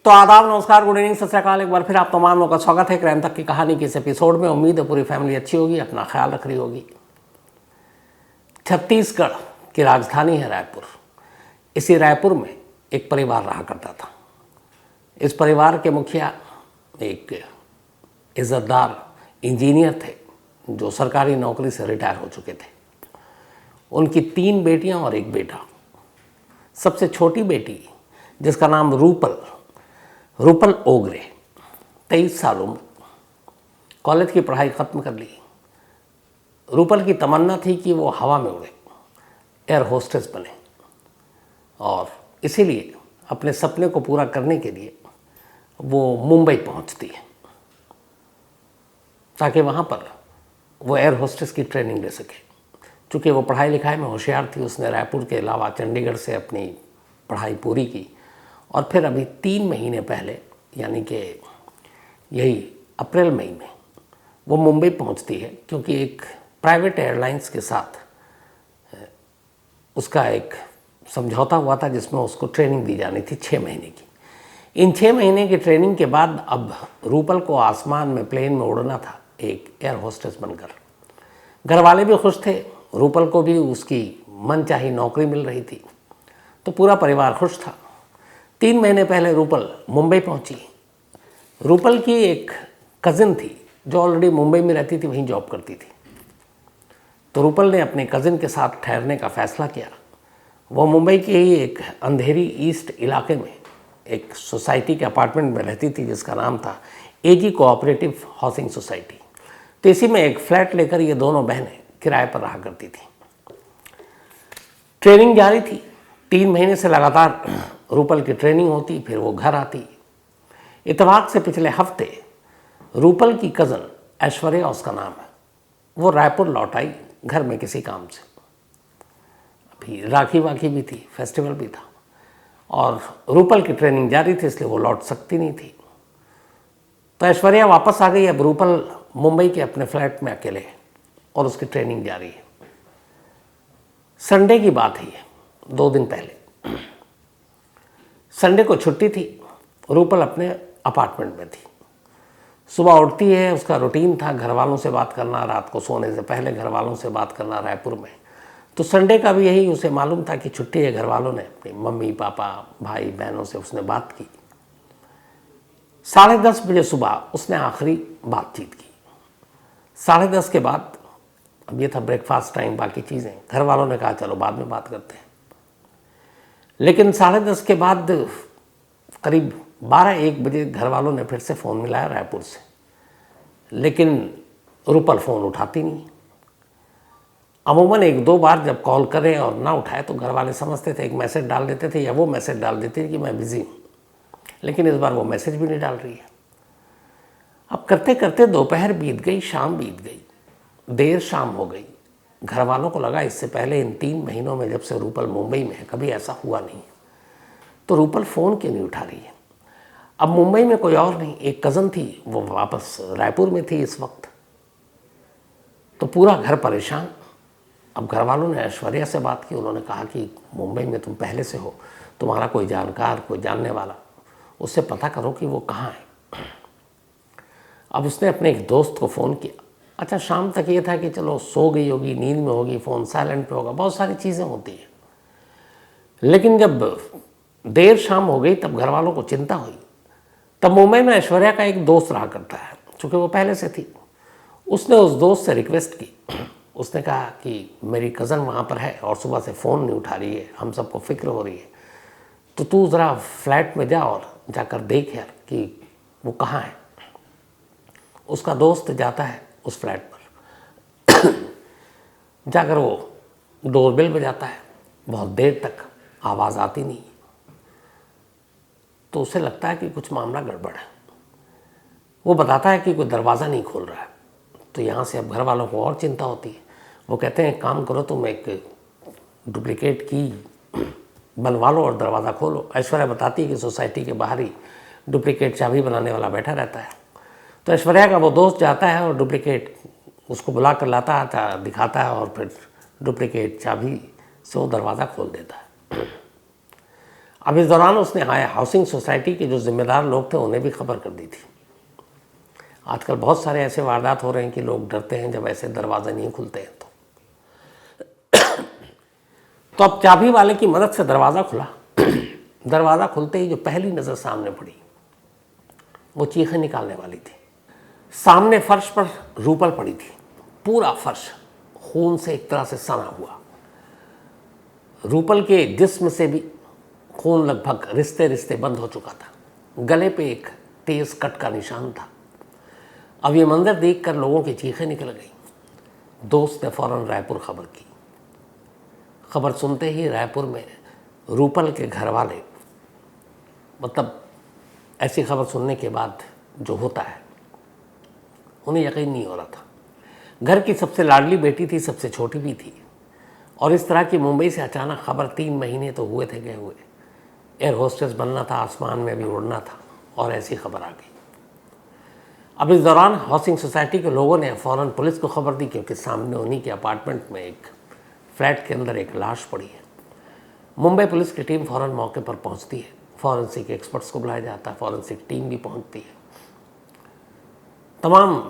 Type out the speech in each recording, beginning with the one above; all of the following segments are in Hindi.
तो आदाब, नमस्कार, गुड इवनिंग, सत श्री अकाल। एक बार फिर आप तमाम लोगों का स्वागत है क्राइम तक की कहानी के इस एपिसोड में। उम्मीद है पूरी फैमिली अच्छी होगी, अपना ख्याल रख रही होगी। छत्तीसगढ़ की राजधानी है रायपुर। इसी रायपुर में एक परिवार रहा करता था। इस परिवार के मुखिया एक इज्जतदार इंजीनियर थे जो सरकारी नौकरी से रिटायर हो चुके थे। उनकी 3 बेटियां और एक बेटा। सबसे छोटी बेटी, जिसका नाम रूपल ओगरे, 23 साल उम्र, कॉलेज की पढ़ाई ख़त्म कर ली। रूपल की तमन्ना थी कि वो हवा में उड़े, एयर होस्टेस बने, और इसीलिए अपने सपने को पूरा करने के लिए वो मुंबई पहुंचती है ताकि वहाँ पर वो एयर होस्टेस की ट्रेनिंग ले सके। चूँकि वो पढ़ाई लिखाई में होशियार थी, उसने रायपुर के अलावा चंडीगढ़ से अपनी पढ़ाई पूरी की और फिर अभी 3 महीने पहले, यानी कि यही अप्रैल मई में, वो मुंबई पहुंचती है, क्योंकि एक प्राइवेट एयरलाइंस के साथ उसका एक समझौता हुआ था जिसमें उसको ट्रेनिंग दी जानी थी 6 महीने की। इन 6 महीने की ट्रेनिंग के बाद अब रूपल को आसमान में, प्लेन में उड़ना था, एक एयर होस्टेस बनकर। घर वाले भी खुश थे, रूपल को भी उसकी मनचाही नौकरी मिल रही थी, तो पूरा परिवार खुश था। 3 महीने पहले रूपल मुंबई पहुंची। रूपल की एक कज़िन थी जो ऑलरेडी मुंबई में रहती थी, वहीं जॉब करती थी। तो रूपल ने अपने कज़िन के साथ ठहरने का फ़ैसला किया। वो मुंबई के ही एक अंधेरी ईस्ट इलाके में एक सोसाइटी के अपार्टमेंट में रहती थी जिसका नाम था एजी कोऑपरेटिव हाउसिंग सोसाइटी। तो इसी में एक फ्लैट लेकर ये दोनों बहनें किराए पर रहा करती थी। ट्रेनिंग जारी थी। 3 महीने से लगातार रूपल की ट्रेनिंग होती, फिर वो घर आती। इत्तेफाक से पिछले हफ्ते रूपल की कज़न ऐश्वर्या, उसका नाम है, वो रायपुर लौट आई घर में किसी काम से। अभी राखी वाखी भी थी, फेस्टिवल भी था, और रूपल की ट्रेनिंग जारी थी, इसलिए वो लौट सकती नहीं थी। तो ऐश्वर्या वापस आ गई। अब रूपल मुंबई के अपने फ्लैट में अकेले है और उसकी ट्रेनिंग जारी है। संडे की बात है, 2 दिन पहले। संडे को छुट्टी थी, रूपल अपने अपार्टमेंट में थी। सुबह उठती है, उसका रूटीन था घर वालों से बात करना, रात को सोने से पहले घर वालों से बात करना रायपुर में। तो संडे का भी यही उसे मालूम था कि छुट्टी है। घर वालों ने, अपनी मम्मी पापा भाई बहनों से उसने बात की। 10:30 बजे सुबह उसने आखिरी बातचीत की। 10:30 के बाद, अब ये था ब्रेकफास्ट टाइम, बाकी चीज़ें, घर वालों ने कहा चलो बाद में बात करते हैं। लेकिन 10:30 के बाद करीब 12-1 बजे घर वालों ने फिर से फ़ोन मिलाया रायपुर से, लेकिन रूपल फ़ोन उठाती नहीं। अमूमन 1-2 बार जब कॉल करें और ना उठाए तो घर वाले समझते थे, एक मैसेज डाल देते थे या वो मैसेज डाल देती थी कि मैं बिज़ी हूँ। लेकिन इस बार वो मैसेज भी नहीं डाल रही है। अब करते करते दोपहर बीत गई, शाम बीत गई, देर शाम हो गई। घर वालों को लगा इससे पहले इन 3 महीनों में जब से रूपल मुंबई में है कभी ऐसा हुआ नहीं, तो रूपल फ़ोन क्यों नहीं उठा रही है। अब मुंबई में कोई और नहीं, एक कज़न थी, वो वापस रायपुर में थी इस वक्त। तो पूरा घर परेशान। अब घर वालों ने ऐश्वर्या से बात की। उन्होंने कहा कि मुंबई में तुम पहले से हो, तुम्हारा कोई जानकार, कोई जानने वाला, उससे पता करो कि वो कहाँ है। अब उसने अपने एक दोस्त को फ़ोन किया। अच्छा, शाम तक ये था कि चलो सो गई होगी, नींद में होगी, फ़ोन साइलेंट पे होगा, बहुत सारी चीज़ें होती हैं। लेकिन जब देर शाम हो गई तब घर वालों को चिंता हुई। तब मुंबई में ऐश्वर्या का एक दोस्त रहा करता है, चूँकि वो पहले से थी। उसने उस दोस्त से रिक्वेस्ट की। उसने कहा कि मेरी कज़न वहाँ पर है और सुबह से फ़ोन नहीं उठा रही है, हम सबको फ़िक्र हो रही है, तो तू ज़रा फ्लैट में जा और जाकर देख यार कि वो कहाँ है। उसका दोस्त जाता है उस फ्लैट पर। जाकर वो डोरबेल बजाता है। बहुत देर तक आवाज़ आती नहीं। तो उसे लगता है कि कुछ मामला गड़बड़ है। वो बताता है कि कोई दरवाज़ा नहीं खोल रहा है। तो यहाँ से अब घर वालों को और चिंता होती है। वो कहते हैं काम करो, तुम एक डुप्लीकेट की बनवा लो और दरवाज़ा खोलो। ऐश्वर्या बताती है कि सोसाइटी के बाहर ही डुप्लीकेट चाबी बनाने वाला बैठा रहता है। तो ऐश्वर्या का वो दोस्त जाता है और डुप्लीकेट उसको बुला कर लाता आता, दिखाता है, और फिर डुप्लीकेट चाबी से वो दरवाज़ा खोल देता है। अब इस दौरान उसने हाउसिंग सोसाइटी के जो जिम्मेदार लोग थे उन्हें भी खबर कर दी थी। आजकल बहुत सारे ऐसे वारदात हो रहे हैं कि लोग डरते हैं जब ऐसे दरवाजे नहीं खुलते हैं तो अब चाबी वाले की मदद से दरवाज़ा खुला। दरवाज़ा खुलते ही जो पहली नज़र सामने पड़ी वो चीखें निकालने वाली थी। सामने फर्श पर रूपल पड़ी थी, पूरा फर्श खून से एक तरह से सना हुआ। रूपल के जिस्म से भी खून लगभग रिश्ते रिश्ते बंद हो चुका था। गले पे एक तेज कट का निशान था। अब ये मंजर देखकर लोगों की चीखें निकल गई। दोस्त ने फौरन रायपुर खबर की। खबर सुनते ही रायपुर में रूपल के घर वाले, मतलब ऐसी खबर सुनने के बाद जो होता है उन्हें यकीन नहीं हो रहा था। घर की सबसे लाडली बेटी थी, सबसे छोटी भी थी, और इस तरह की मुंबई से अचानक खबर 3 महीने तो हुए थे गए हुए। एयर होस्टेस बनना था, आसमान में भी उड़ना था, और ऐसी खबर आ गई। अब इस दौरान हाउसिंग सोसाइटी के लोगों ने फ़ौरन पुलिस को खबर दी, क्योंकि सामने उन्हीं के अपार्टमेंट में एक फ्लैट के अंदर एक लाश पड़ी है। मुंबई पुलिस की टीम फ़ौरन मौके पर पहुंचती है। फॉरेंसिक एक्सपर्ट्स को बुलाया जाता है, फॉरेंसिक टीम भी पहुंचती है। तमाम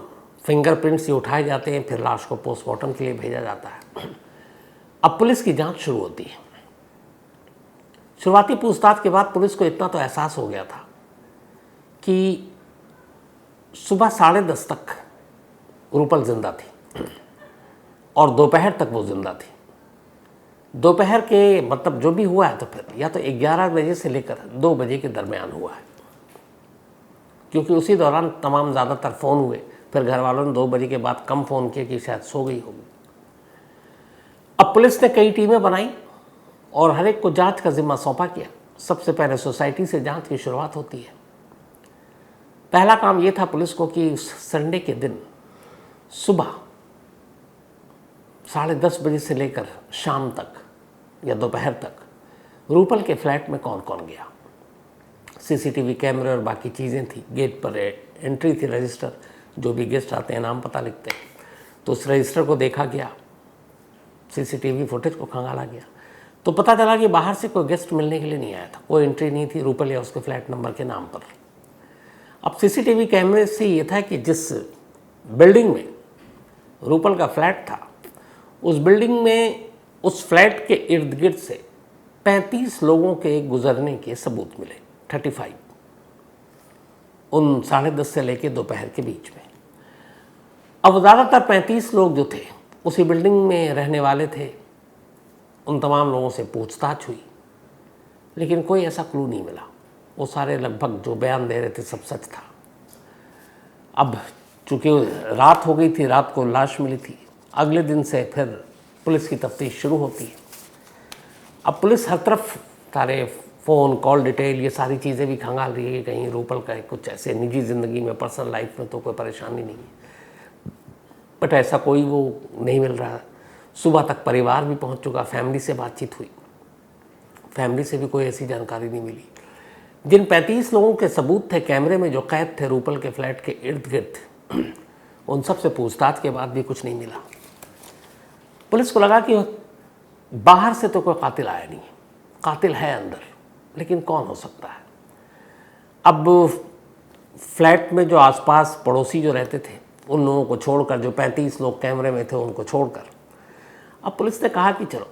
फिंगरप्रिंट्स ये उठाए जाते हैं, फिर लाश को पोस्टमार्टम के लिए भेजा जाता है। अब पुलिस की जांच शुरू होती है। शुरुआती पूछताछ के बाद पुलिस को इतना तो एहसास हो गया था कि सुबह 10:30 तक रूपल जिंदा थी और दोपहर तक वो जिंदा थी। दोपहर के मतलब जो भी हुआ है तो फिर या तो 11 बजे से लेकर 2 बजे के दरमियान हुआ है, क्योंकि उसी दौरान तमाम ज़्यादातर फ़ोन हुए। फिर घर वालों ने 2 बजे के बाद कम फ़ोन किए कि शायद सो गई होगी। अब पुलिस ने कई टीमें बनाई और हर एक को जांच का जिम्मा सौंपा किया। सबसे पहले सोसाइटी से जांच की शुरुआत होती है। पहला काम यह था पुलिस को कि संडे के दिन सुबह 10:30 बजे से लेकर शाम तक या दोपहर तक रूपल के फ्लैट में कौन कौन गया। सीसीटीवी कैमरे और बाकी चीज़ें थी। गेट पर एंट्री थी, रजिस्टर, जो भी गेस्ट आते हैं नाम पता लिखते हैं, तो उस रजिस्टर को देखा गया, सीसीटीवी फुटेज को खंगाला गया। तो पता चला कि बाहर से कोई गेस्ट मिलने के लिए नहीं आया था, कोई एंट्री नहीं थी रूपल या उसके फ्लैट नंबर के नाम पर। अब सीसीटीवी कैमरे से ये था कि जिस बिल्डिंग में रूपल का फ्लैट था, उस बिल्डिंग में उस फ्लैट के इर्द गिर्द से 35 लोगों के गुजरने के सबूत मिले। 35 उन 10:30 से लेकर दोपहर के बीच में। अब ज़्यादातर 35 लोग जो थे उसी बिल्डिंग में रहने वाले थे। उन तमाम लोगों से पूछताछ हुई, लेकिन कोई ऐसा क्लू नहीं मिला। वो सारे लगभग जो बयान दे रहे थे सब सच था। अब चूँकि रात हो गई थी, रात को लाश मिली थी, अगले दिन से फिर पुलिस की तफ्तीश शुरू होती है। अब पुलिस हर तरफ सारे फ़ोन कॉल डिटेल ये सारी चीज़ें भी खंगाल रही है कि कहीं रूपल का कुछ ऐसे निजी ज़िंदगी में, पर्सनल लाइफ में तो कोई परेशानी नहीं है, बट ऐसा कोई वो नहीं मिल रहा। सुबह तक परिवार भी पहुंच चुका, फैमिली से बातचीत हुई, फैमिली से भी कोई ऐसी जानकारी नहीं मिली। जिन 35 लोगों के सबूत थे कैमरे में जो कैद थे रूपल के फ्लैट के इर्द गिर्द, उन सब से पूछताछ के बाद भी कुछ नहीं मिला। पुलिस को लगा कि बाहर से तो कोई कातिल आया नहीं, कातिल है अंदर, लेकिन कौन हो सकता है। अब फ्लैट में जो आसपास पड़ोसी जो रहते थे उन लोगों को छोड़कर, जो 35 लोग कैमरे में थे उनको छोड़कर, अब पुलिस ने कहा कि चलो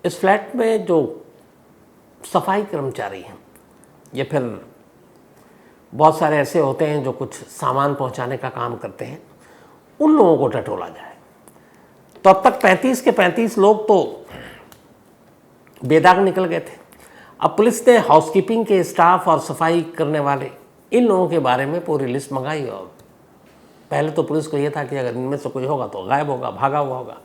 इस फ्लैट में जो सफाई कर्मचारी हैं या फिर बहुत सारे ऐसे होते हैं जो कुछ सामान पहुंचाने का काम करते हैं, उन लोगों को टटोला जाए। तो अब तक 35 के 35 लोग तो बेदाग निकल गए थे। अब पुलिस ने हाउसकीपिंग के स्टाफ और सफाई करने वाले इन लोगों के बारे में पूरी लिस्ट मंगाई। और पहले तो पुलिस को यह था कि अगर इनमें से कोई होगा तो गायब होगा, भागा हुआ होगा।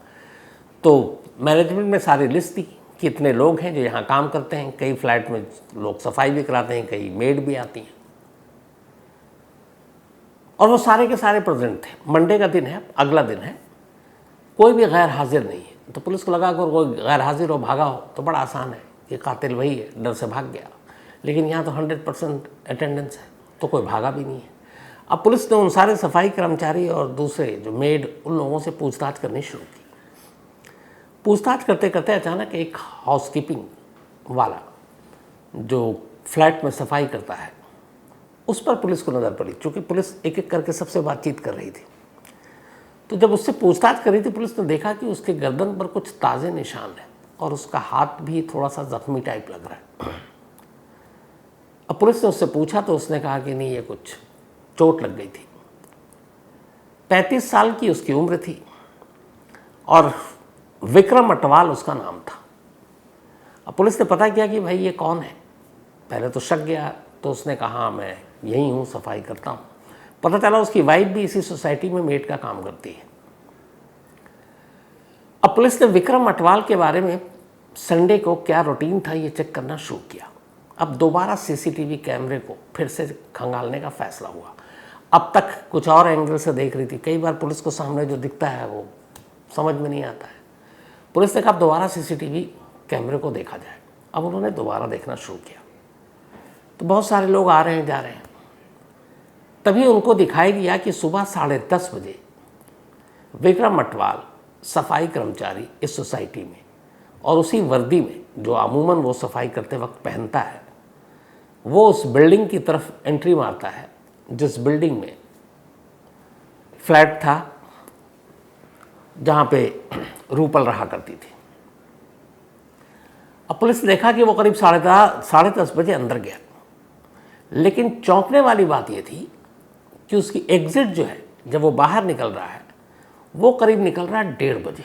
तो मैनेजमेंट में सारी लिस्ट थी, कितने लोग हैं जो यहाँ काम करते हैं। कई फ्लैट में लोग सफाई भी कराते हैं, कई मेड भी आती हैं, और वो सारे के सारे प्रेजेंट थे। मंडे का दिन है, अगला दिन है, कोई भी गैर हाजिर नहीं है। तो पुलिस को लगा अगर कोई गैर हाजिर हो, भागा हो तो बड़ा आसान है कि कातिल वही है, डर से भाग गया। लेकिन यहाँ तो 100% अटेंडेंस है, तो कोई भागा भी नहीं है। अब पुलिस ने उन सारे सफाई कर्मचारी और दूसरे जो मेड, उन लोगों से पूछताछ करनी शुरू की। पूछताछ करते करते अचानक एक हाउसकीपिंग वाला जो फ्लैट में सफाई करता है, उस पर पुलिस को नज़र पड़ी, क्योंकि पुलिस एक एक करके सबसे बातचीत कर रही थी। तो जब उससे पूछताछ कर रही थी, पुलिस ने देखा कि उसके गर्दन पर कुछ ताज़े निशान हैं और उसका हाथ भी थोड़ा सा जख्मी टाइप लग रहा है। अब पुलिस ने उससे पूछा तो उसने कहा कि नहीं, ये कुछ चोट लग गई थी। 35 साल की उसकी उम्र थी और विक्रम अटवाल उसका नाम था। अब पुलिस ने पता किया कि भाई ये कौन है। पहले तो शक गया, तो उसने कहा मैं यहीं हूँ, सफाई करता हूँ। पता चला उसकी वाइफ भी इसी सोसाइटी में मेड का काम करती है। अब पुलिस ने विक्रम अटवाल के बारे में संडे को क्या रूटीन था ये चेक करना शुरू किया। अब दोबारा सीसीटीवी कैमरे को फिर से खंगालने का फैसला हुआ। अब तक कुछ और एंगल से देख रही थी। कई बार पुलिस को सामने जो दिखता है वो समझ में नहीं आता है। पुलिस ने कहा दोबारा सीसीटीवी कैमरे को देखा जाए। अब उन्होंने दोबारा देखना शुरू किया तो बहुत सारे लोग आ रहे हैं, जा रहे हैं। तभी उनको दिखाई दिया कि सुबह 10:30 बजे विक्रम अटवाल सफाई कर्मचारी इस सोसाइटी में और उसी वर्दी में जो अमूमन वो सफाई करते वक्त पहनता है, वो उस बिल्डिंग की तरफ एंट्री मारता है जिस बिल्डिंग में फ्लैट था जहाँ पे रूपल रहा करती थी। अब पुलिस ने देखा कि वो करीब 10:30 बजे अंदर गया, लेकिन चौंकने वाली बात ये थी कि उसकी एग्जिट जो है, जब वो बाहर निकल रहा है, वो करीब निकल रहा है 1:30 बजे।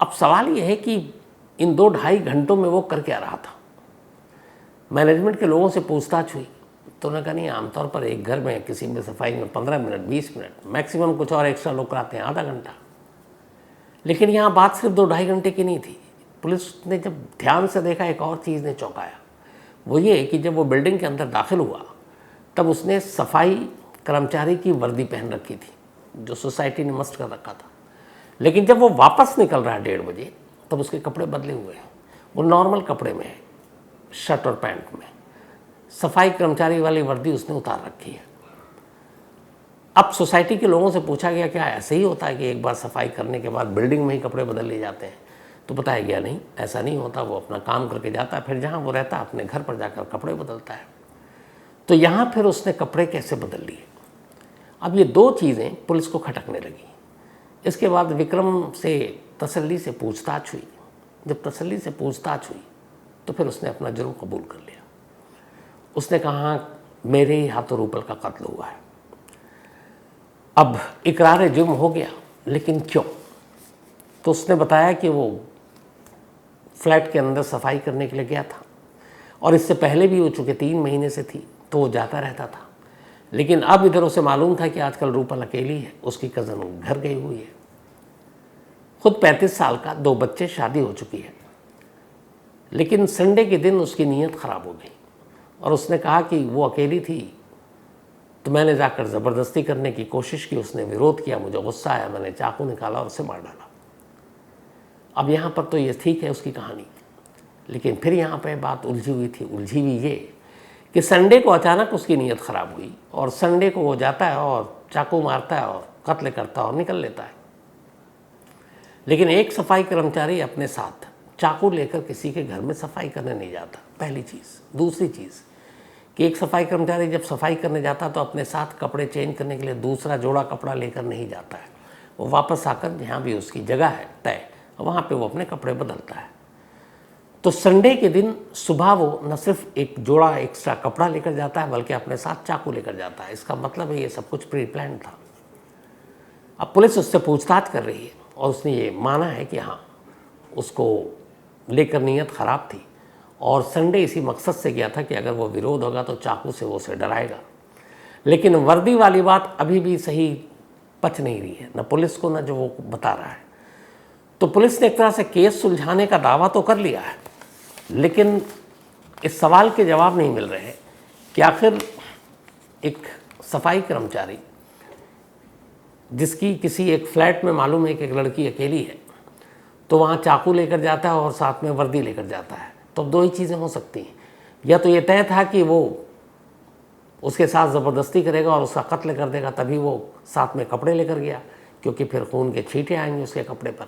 अब सवाल ये है कि इन 2-2.5 घंटों में वो कर क्या रहा था। मैनेजमेंट के लोगों से पूछताछ हुई तो उन्होंने कहा नहीं, आमतौर पर एक घर में किसी में सफाई में 15 मिनट, 20 मिनट, मैक्सिमम कुछ और एक्स्ट्रा लोग कराते हैं आधा घंटा। लेकिन यहाँ बात सिर्फ 2-2.5 घंटे की नहीं थी। पुलिस ने जब ध्यान से देखा, एक और चीज़ ने चौंकाया। वो ये कि जब वो बिल्डिंग के अंदर दाखिल हुआ तब उसने सफाई कर्मचारी की वर्दी पहन रखी थी जो सोसाइटी ने मस्त कर रखा था। लेकिन जब वो वापस निकल रहा है 1:30 बजे, तब उसके कपड़े बदले हुए हैं। वो नॉर्मल कपड़े में है, शर्ट और पैंट में। सफाई कर्मचारी वाली वर्दी उसने उतार रखी है। अब सोसाइटी के लोगों से पूछा गया क्या ऐसे ही होता है कि एक बार सफाई करने के बाद बिल्डिंग में ही कपड़े बदल लिए जाते हैं? तो बताया गया नहीं, ऐसा नहीं होता। वो अपना काम करके जाता है, फिर जहाँ वो रहता है अपने घर पर जाकर कपड़े बदलता है। तो यहाँ फिर उसने कपड़े कैसे बदल लिए? अब ये 2 चीज़ें पुलिस को खटकने लगी। इसके बाद विक्रम से तसल्ली से पूछताछ हुई। जब तसल्ली से पूछताछ हुई तो फिर उसने अपना जुर्म कबूल कर लिया। उसने कहा मेरे ही हाथों रूपल का कत्ल हुआ है। अब इकरार जुर्म हो गया, लेकिन क्यों? तो उसने बताया कि वो फ्लैट के अंदर सफाई करने के लिए गया था और इससे पहले भी हो चुके 3 महीने से थी, तो वो जाता रहता था। लेकिन अब इधर उसे मालूम था कि आजकल रूपल अकेली है, उसकी कज़न घर गई हुई है। खुद 35 साल का, 2 बच्चे, शादी हो चुकी है। लेकिन संडे के दिन उसकी नीयत ख़राब हो गई और उसने कहा कि वो अकेली थी तो मैंने जाकर ज़बरदस्ती करने की कोशिश की। उसने विरोध किया, मुझे गुस्सा आया, मैंने चाकू निकाला और उसे मार डाला। अब यहाँ पर तो ये ठीक है उसकी कहानी, लेकिन फिर यहाँ पे बात उलझी हुई थी। उलझी हुई ये कि संडे को अचानक उसकी नीयत ख़राब हुई और संडे को वो जाता है और चाकू मारता है और कत्ल करता है और निकल लेता है। लेकिन एक सफाई कर्मचारी अपने साथ चाकू लेकर किसी के घर में सफाई करने नहीं जाता, पहली चीज़। दूसरी चीज़ कि एक सफाई कर्मचारी जब सफाई करने जाता तो अपने साथ कपड़े चेंज करने के लिए दूसरा जोड़ा कपड़ा लेकर नहीं जाता है। वो वापस आकर जहाँ भी उसकी जगह है तय, वहाँ पे वो अपने कपड़े बदलता है। तो संडे के दिन सुबह वो न सिर्फ एक जोड़ा एक्स्ट्रा कपड़ा लेकर जाता है, बल्कि अपने साथ चाकू लेकर जाता है। इसका मतलब है ये सब कुछ प्री प्लान था। अब पुलिस उससे पूछताछ कर रही है और उसने ये माना है कि हाँ, उसको लेकर नीयत ख़राब थी और संडे इसी मकसद से गया था कि अगर वो विरोध होगा तो चाकू से वो उसे डराएगा। लेकिन वर्दी वाली बात अभी भी सही पच नहीं रही है, न पुलिस को न जो वो बता रहा है। तो पुलिस ने एक तरह से केस सुलझाने का दावा तो कर लिया है, लेकिन इस सवाल के जवाब नहीं मिल रहे हैं कि आखिर एक सफाई कर्मचारी जिसकी किसी एक फ्लैट में मालूम है कि एक लड़की अकेली है, तो वहाँ चाकू लेकर जाता है और साथ में वर्दी लेकर जाता है। तो 2 ही चीज़ें हो सकती हैं, या तो ये तय था कि वो उसके साथ ज़बरदस्ती करेगा और उसका कत्ल कर देगा, तभी वो साथ में कपड़े लेकर गया क्योंकि फिर खून के छींटे आएंगे उसके कपड़े पर,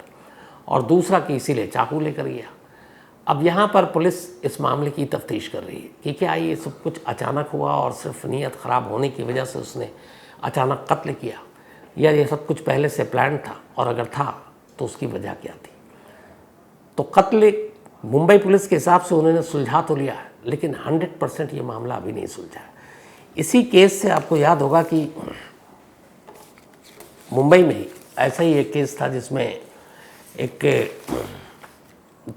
और दूसरा कि इसीलिए चाकू लेकर गया। अब यहाँ पर पुलिस इस मामले की तफ्तीश कर रही है कि क्या ये सब कुछ अचानक हुआ और सिर्फ नीयत ख़राब होने की वजह से उसने अचानक कत्ल किया, या ये सब कुछ पहले से प्लान था, और अगर था तो उसकी वजह क्या थी। तो कत्ल मुंबई पुलिस के हिसाब से उन्होंने सुलझा तो लिया है, लेकिन 100% ये मामला अभी नहीं सुलझा है। इसी केस से आपको याद होगा कि मुंबई में ही ऐसा ही एक केस था जिसमें एक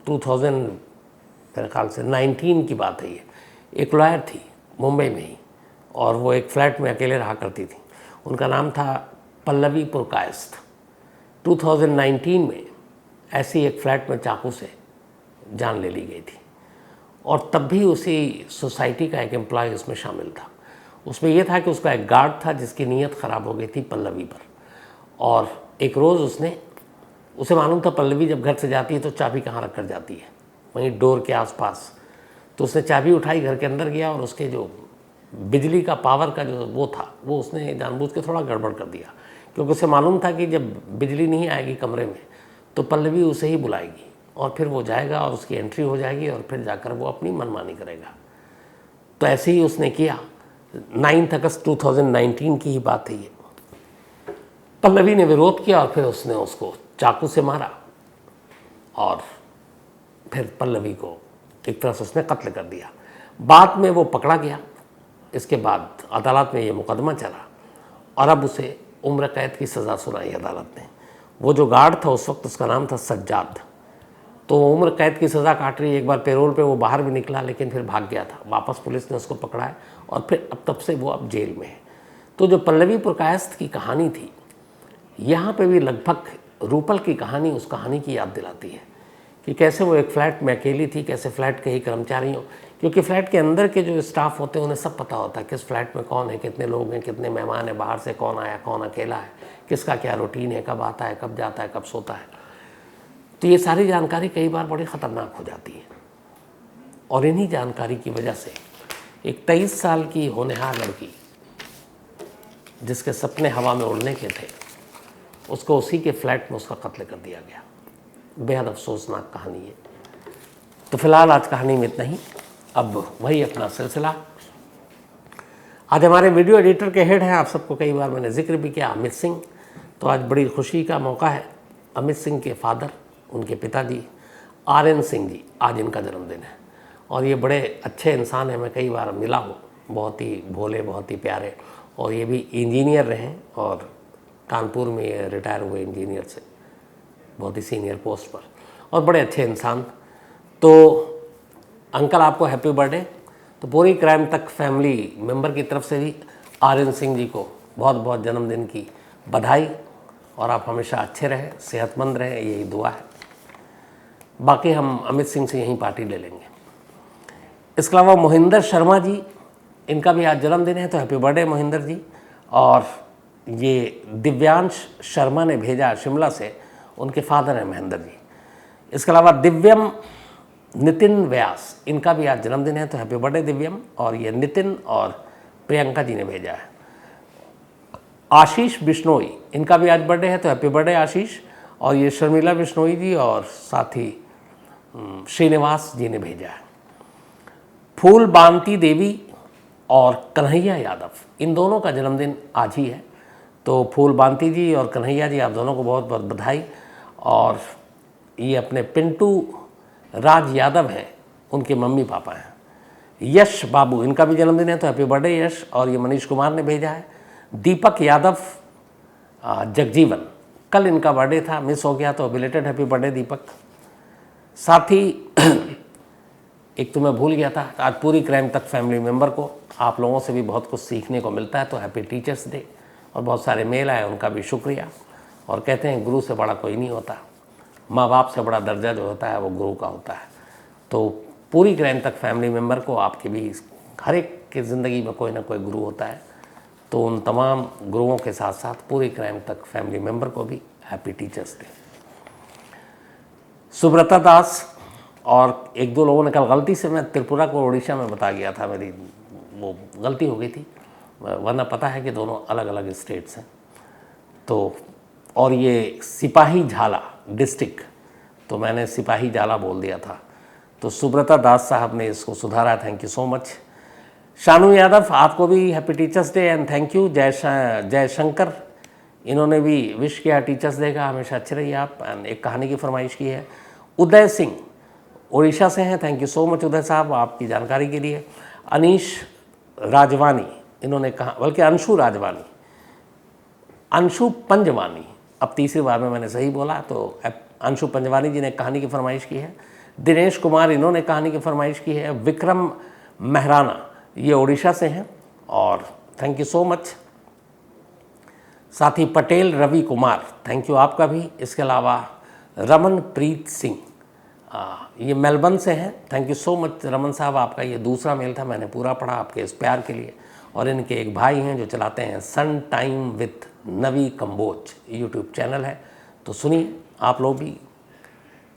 2000 मेरे ख्याल से 19 की बात है ये, एक लॉयर थी मुंबई में ही, और वो एक फ्लैट में अकेले रहा करती थी। उनका नाम था पल्लवी पुरकायस्थ। 2019 में ऐसी एक फ्लैट में चाकू से जान ले ली गई थी, और तब भी उसी सोसाइटी का एक एम्प्लॉय उसमें शामिल था। उसमें यह था कि उसका एक गार्ड था जिसकी नीयत ख़राब हो गई थी पल्लवी पर, और एक रोज़ उसे मालूम था पल्लवी जब घर से जाती है तो चाबी कहाँ रख कर जाती है, वहीं डोर के आसपास। तो उसने चाबी उठाई, घर के अंदर गया, और उसके जो बिजली का पावर का जो वो था वो उसने जानबूझ के थोड़ा गड़बड़ कर दिया, क्योंकि उसे मालूम था कि जब बिजली नहीं आएगी कमरे में तो पल्लवी उसे ही बुलाएगी, और फिर वो जाएगा और उसकी एंट्री हो जाएगी, और फिर जाकर वो अपनी मनमानी करेगा। तो ऐसे ही उसने किया। 9 अगस्त 2019 की ही बात है ये। पल्लवी ने विरोध किया और फिर उसने उसको चाकू से मारा, और फिर पल्लवी को एक तरह से उसने कत्ल कर दिया। बाद में वो पकड़ा गया। इसके बाद अदालत में ये मुकदमा चला, और अब उसे उम्र कैद की सज़ा सुनाई अदालत ने। वो जो गार्ड था उस वक्त, उसका नाम था सज्जाद, तो उम्र कैद की सज़ा काट रही है। एक बार पेरोल पे वो बाहर भी निकला, लेकिन फिर भाग गया था। वापस पुलिस ने उसको पकड़ा है, और फिर अब तब से वो अब जेल में है। तो जो पल्लवी पुरकायस्थ की कहानी थी, यहाँ पे भी लगभग रूपल की कहानी उस कहानी की याद दिलाती है कि कैसे वो एक फ़्लैट में अकेली थी, कैसे फ़्लैट के ही कर्मचारियों, क्योंकि फ़्लैट के अंदर के जो स्टाफ होते हैं उन्हें सब पता होता है किस फ्लैट में कौन है, कितने लोग हैं, कितने मेहमान हैं, बाहर से कौन आया, कौन अकेला है, किसका क्या रूटीन है, कब आता है, कब जाता है, कब सोता है। तो ये सारी जानकारी कई बार बड़ी ख़तरनाक हो जाती है, और इन्हीं जानकारी की वजह से एक 23 साल की होनहार लड़की जिसके सपने हवा में उड़ने के थे, उसको उसी के फ्लैट में उसका कत्ल कर दिया गया। बेहद अफसोसनाक कहानी है। तो फिलहाल आज कहानी में इतना ही। अब वही अपना सिलसिला। आज हमारे वीडियो एडिटर के हेड हैं, आप सबको कई बार मैंने जिक्र भी किया, अमित सिंह। तो आज बड़ी खुशी का मौका है। अमित सिंह के फादर, उनके पिताजी RN सिंह जी, आज इनका जन्मदिन है, और ये बड़े अच्छे इंसान हैं। मैं कई बार मिला हूँ, बहुत ही भोले, बहुत ही प्यारे, और ये भी इंजीनियर रहे, और कानपुर में ये रिटायर हुए इंजीनियर से, बहुत ही सीनियर पोस्ट पर, और बड़े अच्छे इंसान। तो अंकल आपको हैप्पी बर्थडे। तो पूरी क्राइम तक फैमिली मेंबर की तरफ से भी RN सिंह जी को बहुत बहुत जन्मदिन की बधाई, और आप हमेशा अच्छे रहें, सेहतमंद रहें, यही दुआ है। बाकी हम अमित सिंह से यहीं पार्टी ले लेंगे। इसके अलावा मोहिंदर शर्मा जी, इनका भी आज जन्मदिन है, तो हैप्पी बर्थडे मोहिंदर जी। और ये दिव्यांश शर्मा ने भेजा शिमला से, उनके फादर हैं महेंद्र जी। इसके अलावा दिव्यम नितिन व्यास, इनका भी आज जन्मदिन है, तो हैप्पी बर्थडे दिव्यम। और ये नितिन और प्रियंका जी ने भेजा है। आशीष बिश्नोई, इनका भी आज बर्थडे है, तो हैप्पी बर्थडे आशीष। और ये शर्मिला बिश्नोई जी और साथ ही श्रीनिवास जी ने भेजा है। फूल बांती देवी और कन्हैया यादव, इन दोनों का जन्मदिन आज ही है। तो फूल बांती जी और कन्हैया जी, आप दोनों को बहुत बहुत बधाई। और ये अपने पिंटू राज यादव हैं, उनके मम्मी पापा हैं। यश बाबू, इनका भी जन्मदिन है, तो हैप्पी बर्थडे यश। और ये मनीष कुमार ने भेजा है। दीपक यादव जगजीवन, कल इनका बर्थडे था, मिस हो गया, तो बिलेटेड हैप्पी बर्थडे दीपक। साथ ही एक तो मैं भूल गया था, आज पूरी क्राइम तक फैमिली मेम्बर को, आप लोगों से भी बहुत कुछ सीखने को मिलता है, तो हैप्पी टीचर्स डे। और बहुत सारे मेल आए, उनका भी शुक्रिया। और कहते हैं गुरु से बड़ा कोई नहीं होता, माँ बाप से बड़ा दर्जा जो होता है वो गुरु का होता है। तो पूरी क्राइम तक फैमिली मेम्बर को, आपके भी हर एक की ज़िंदगी में कोई ना कोई गुरु होता है, तो उन तमाम गुरुओं के साथ साथ पूरी क्राइम तक फैमिली मेम्बर को भी हैप्पी टीचर्स डे। सुब्रता दास और एक दो लोगों ने कल गलती से, मैं त्रिपुरा को उड़ीसा में बता गया था, मेरी वो गलती हो गई थी, वरना पता है कि दोनों अलग अलग स्टेट्स हैं। तो और ये सिपाही झाला डिस्ट्रिक्ट, तो मैंने सिपाही झाला बोल दिया था। तो सुब्रता दास साहब ने इसको सुधारा, thank you so much. Shanu Yadav, आपको भी happy teachers day and thank you. Jaishankar, इन्होंने भी विश किया टीचर्स डे का, हमेशा अच्छे रहिए आप। एंड एक कहानी की फरमाइश की है। उदय सिंह उड़ीसा से हैं, थैंक यू सो मच उदय साहब आपकी जानकारी के लिए। अनीश राजवानी, इन्होंने कहा, बल्कि अंशु राजवानी, अंशु पंजवानी, अब तीसरी बार में मैंने सही बोला, तो अंशु पंजवानी जी ने कहानी की फरमाइश की है। दिनेश कुमार, इन्होंने कहानी की फरमाइश की है। विक्रम मेहराना, ये उड़ीसा से हैं और थैंक यू सो मच। साथ ही पटेल रवि कुमार, थैंक यू आपका भी। इसके अलावा रमनप्रीत सिंह, ये मेलबर्न से हैं, thank you so much Raman साहब, आपका ये दूसरा मेल था, मैंने पूरा पढ़ा आपके इस प्यार के लिए। और इनके एक भाई हैं जो चलाते हैं sun time with Navi Kamboj, YouTube channel है, तो सुनिए आप लोग भी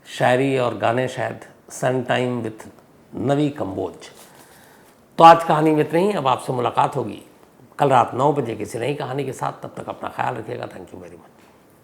शायरी और गाने, शायद सन टाइम विथ नवी कंबोज। तो आज कहानी में इतना ही, अब आपसे मुलाकात होगी कल रात 9 बजे किसी नई कहानी के साथ। तब तक अपना ख्याल रखिएगा, थैंक यू वेरी मच।